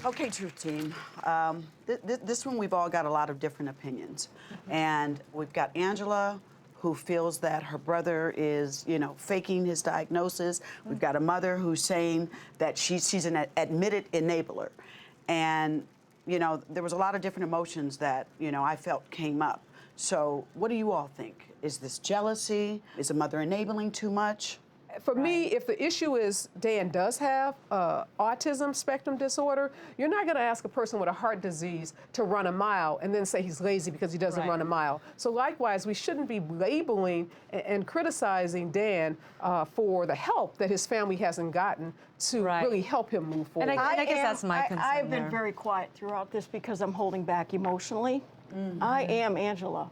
Okay, Truth Team. This one we've all got a lot of different opinions. And we've got Angela, who feels that her brother is, faking his diagnosis. We've got a mother who's saying that she's an admitted enabler. And, there was a lot of different emotions that, I felt came up. So what do you all think? Is this jealousy? Is the mother enabling too much? For me, if the issue is Dan does have autism spectrum disorder, you're not going to ask a person with a heart disease to run a mile and then say he's lazy because he doesn't run a mile. So likewise, we shouldn't be labeling and criticizing Dan for the help that his family hasn't gotten to really help him move forward. And I guess that's my concern. I've been very quiet throughout this because I'm holding back emotionally. I am Angela.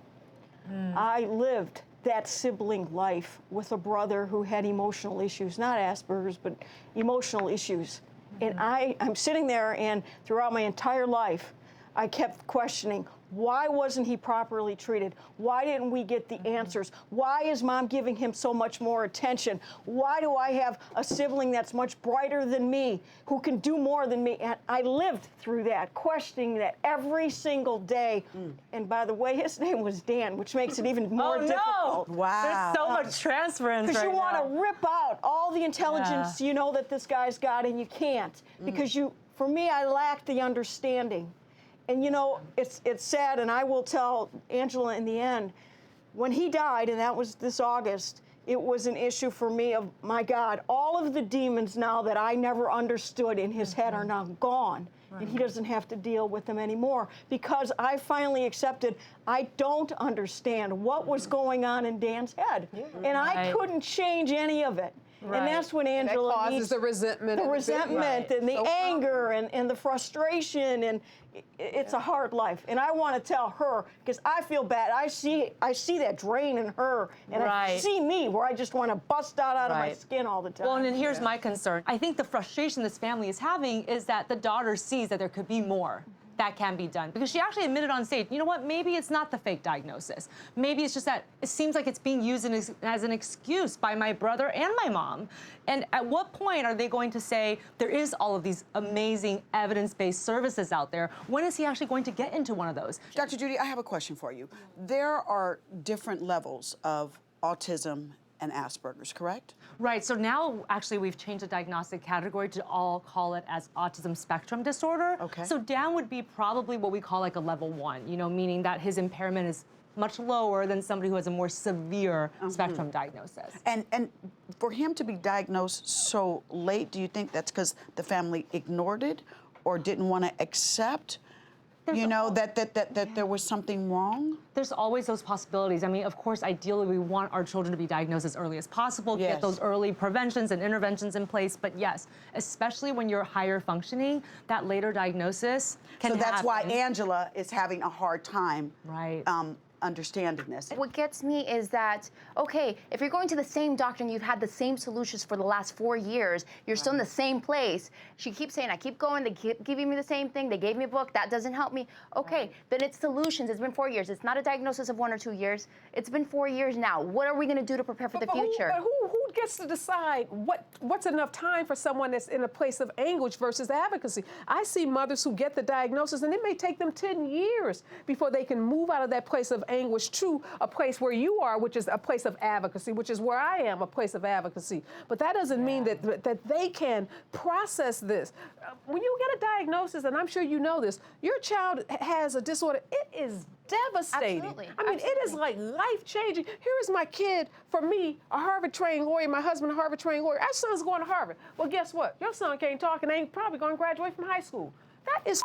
I lived that sibling life with a brother who had emotional issues, not Asperger's, but emotional issues. And I'm sitting there, and throughout my entire life, I kept questioning, why wasn't he properly treated? Why didn't we get the answers? Why is Mom giving him so much more attention? Why do I have a sibling that's much brighter than me, who can do more than me? And I lived through that, questioning that every single day. And by the way, his name was Dan, which makes it even more difficult. Wow. There's so much transference Because right you want now. to rip out all the intelligence that this guy's got, and you can't. Because for me, I lack the understanding. And it's sad, and I will tell Angela in the end, when he died, and that was this August, it was an issue for me of, my God, all of the demons now that I never understood in his head are now gone. And he doesn't have to deal with them anymore, because I finally accepted I don't understand what was going on in Dan's head. And I couldn't change any of it. And that's when Angela that causes the resentment. The resentment and the anger and the frustration, and it's a hard life. And I want to tell her, because I feel bad. I see that drain in her, and I see me where I just want to bust out of my skin all the time. Well, and then here's my concern. I think the frustration this family is having is that the daughter sees that there could be more that can be done. Because she actually admitted on stage, you know what, maybe it's not the fake diagnosis. Maybe it's just that it seems like it's being used as an excuse by my brother and my mom. And at what point are they going to say, there is all of these amazing evidence-based services out there? When is he actually going to get into one of those? Dr. Judy, I have a question for you. There are different levels of autism and Asperger's, correct? Right, so now actually we've changed the diagnostic category to all call it as autism spectrum disorder. Okay. So Dan would be probably what we call like a level 1, meaning that his impairment is much lower than somebody who has a more severe spectrum diagnosis. And for him to be diagnosed so late, do you think that's because the family ignored it or didn't want to accept that there was something wrong? There's always those possibilities. I mean, of course, ideally, we want our children to be diagnosed as early as possible, get those early preventions and interventions in place. But yes, especially when you're higher functioning, that later diagnosis can happen. So that's why Angela is having a hard time understanding this. What gets me is that, okay, if you're going to the same doctor and you've had the same solutions for the last 4 years, you're still in the same place. She keeps saying, I keep going, they keep giving me the same thing, they gave me a book, that doesn't help me. Okay, then it's solutions. It's been 4 years. It's not a diagnosis of 1 or 2 years. It's been 4 years now. What are we going to do to prepare for the future? Who gets to decide what's enough time for someone that's in a place of anguish versus advocacy? I see mothers who get the diagnosis, and it may take them 10 years before they can move out of that place of anguish to a place where you are, which is a place of advocacy, which is where I am, a place of advocacy. But that doesn't mean that they can process this. When you get a diagnosis, and I'm sure you know this, your child has a disorder, it is devastating. Absolutely. I mean, it is like life-changing. Here is my kid, for me, a Harvard-trained lawyer, my husband a Harvard-trained lawyer. Our son's going to Harvard. Well, guess what? Your son can't talk and ain't probably going to graduate from high school. That is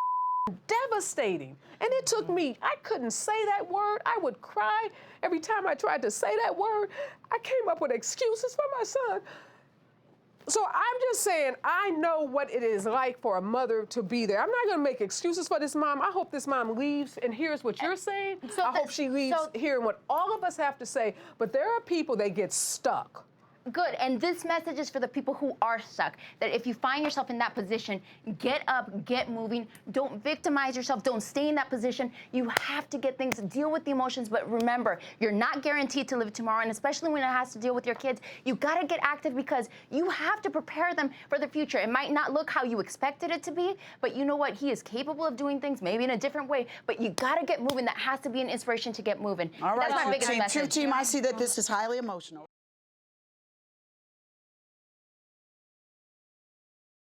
devastating. And it took me, I couldn't say that word. I would cry every time I tried to say that word. I came up with excuses for my son. So I'm just saying, I know what it is like for a mother to be there. I'm not going to make excuses for this mom. I hope this mom leaves and hears what you're saying. I hope she leaves hearing what all of us have to say. But there are people that get stuck. Good. And this message is for the people who are stuck. That if you find yourself in that position, get up, get moving. Don't victimize yourself. Don't stay in that position. You have to get things, deal with the emotions. But remember, you're not guaranteed to live tomorrow. And especially when it has to deal with your kids, you got to get active because you have to prepare them for the future. It might not look how you expected it to be, but you know what? He is capable of doing things maybe in a different way. But you got to get moving. That has to be an inspiration to get moving. All right, That's my biggest team, message. team, I see that this is highly emotional.